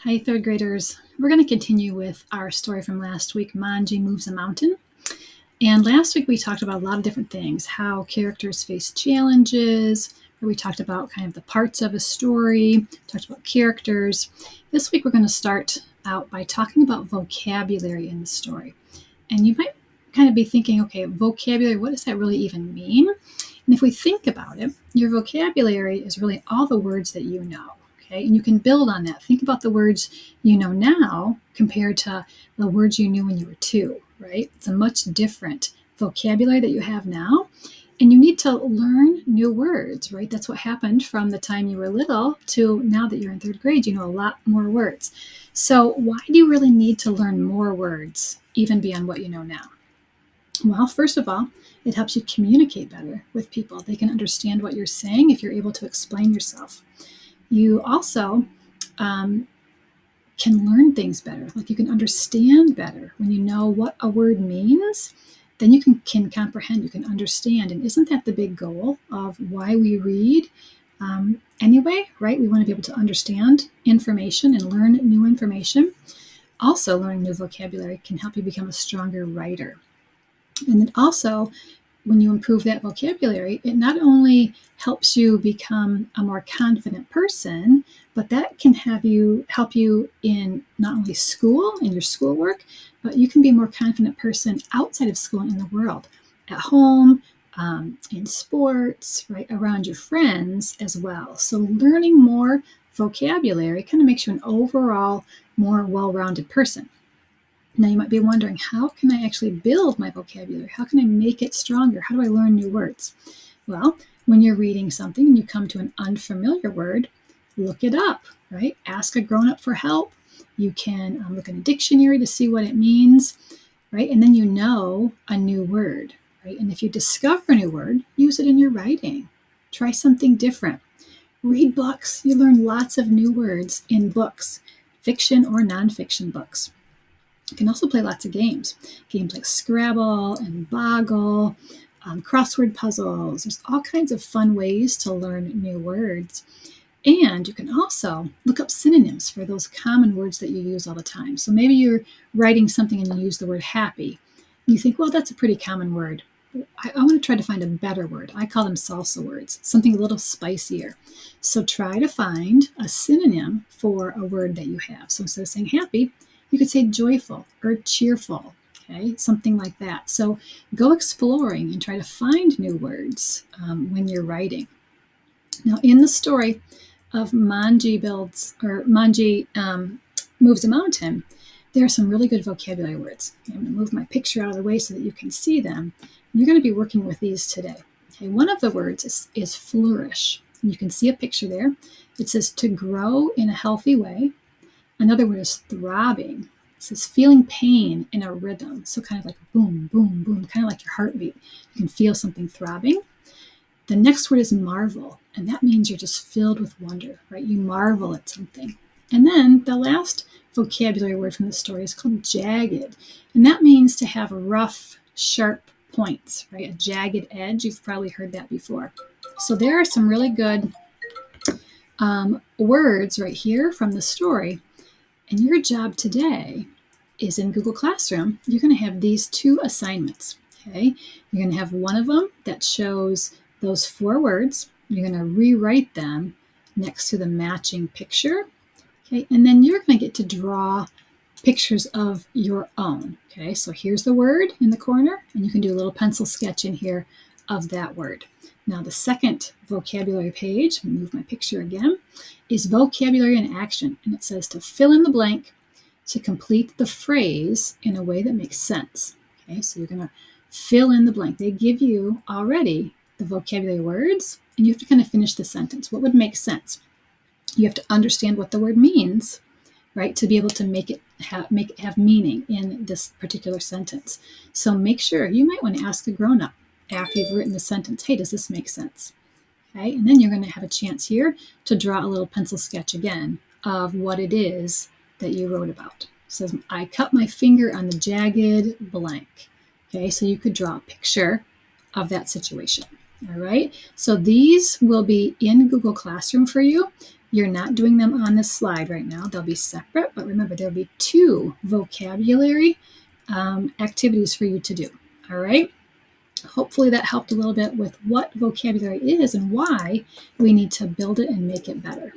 Hi, third graders. We're going to continue with our story from last week, Manjhi Moves a Mountain. And last week we talked about a lot of different things, how characters face challenges, where we talked about kind of the parts of a story, talked about characters. This week we're going to start out by talking about vocabulary in the story. And you might kind of be thinking, okay, vocabulary, what does that really even mean? And if we think about it, your vocabulary is really all the words that you know. Okay, and you can build on that. Think about the words you know now compared to the words you knew when you were 2, right? It's a much different vocabulary that you have now. And you need to learn new words, right? That's what happened from the time you were little to now that you're in 3rd grade. You know a lot more words. So why do you really need to learn more words, even beyond what you know now? Well, first of all, it helps you communicate better with people. They can understand what you're saying if you're able to explain yourself. You also can learn things better. Like you can understand better when you know what a word means. Then you can comprehend, you can understand. And isn't that the big goal of why we read anyway, right? We want to be able to understand information and learn new information. Also, learning new vocabulary can help you become a stronger writer. And then also, when you improve that vocabulary, it not only helps you become a more confident person, but that can help you in not only school and your schoolwork, but you can be a more confident person outside of school and in the world, at home, in sports, right, around your friends as well. So learning more vocabulary kind of makes you an overall more well-rounded person. Now you might be wondering, how can I actually build my vocabulary? How can I make it stronger? How do I learn new words? Well, when you're reading something and you come to an unfamiliar word, look it up, right? Ask a grown-up for help. You can look in a dictionary to see what it means, right? And then you know a new word, right? And if you discover a new word, use it in your writing. Try something different. Read books. You learn lots of new words in books, fiction or nonfiction books. You can also play lots of games like Scrabble and Boggle, crossword puzzles. There's all kinds of fun ways to learn new words. And you can also look up synonyms for those common words that you use all the time. So maybe you're writing something and you use the word happy. And you think, well, that's a pretty common word. I want to try to find a better word. I call them salsa words, something a little spicier. So try to find a synonym for a word that you have. So instead of saying happy, you could say joyful or cheerful, okay, something like that. So go exploring and try to find new words when you're writing. Now, in the story of Manjhi Moves a Mountain, there are some really good vocabulary words. Okay, I'm going to move my picture out of the way so that you can see them. You're going to be working with these today. Okay, one of the words is flourish. And you can see a picture there. It says to grow in a healthy way. Another word is throbbing. It says feeling pain in a rhythm. So kind of like boom, boom, boom, kind of like your heartbeat. You can feel something throbbing. The next word is marvel. And that means you're just filled with wonder, right? You marvel at something. And then the last vocabulary word from the story is called jagged. And that means to have rough, sharp points, right? A jagged edge. You've probably heard that before. So there are some really good words right here from the story. And your job today is in Google Classroom. You're going to have these 2 assignments, okay? You're going to have one of them that shows those 4 words. You're going to rewrite them next to the matching picture, okay? And then you're going to get to draw pictures of your own, okay? So here's the word in the corner, and you can do a little pencil sketch in here of that word. Now, the second vocabulary page, move my picture again, is vocabulary in action. And it says to fill in the blank to complete the phrase in a way that makes sense. Okay, so you're going to fill in the blank. They give you already the vocabulary words, and you have to kind of finish the sentence. What would make sense? You have to understand what the word means, right, to be able to make it have meaning in this particular sentence. So make sure, you might want to ask a grown-up after you've written the sentence, hey, does this make sense? Okay, and then you're going to have a chance here to draw a little pencil sketch again of what it is that you wrote about. It says, I cut my finger on the jagged blank. Okay, so you could draw a picture of that situation. All right, so these will be in Google Classroom for you. You're not doing them on this slide right now. They'll be separate, but remember, there'll be 2 vocabulary activities for you to do. All right? Hopefully that helped a little bit with what vocabulary is and why we need to build it and make it better.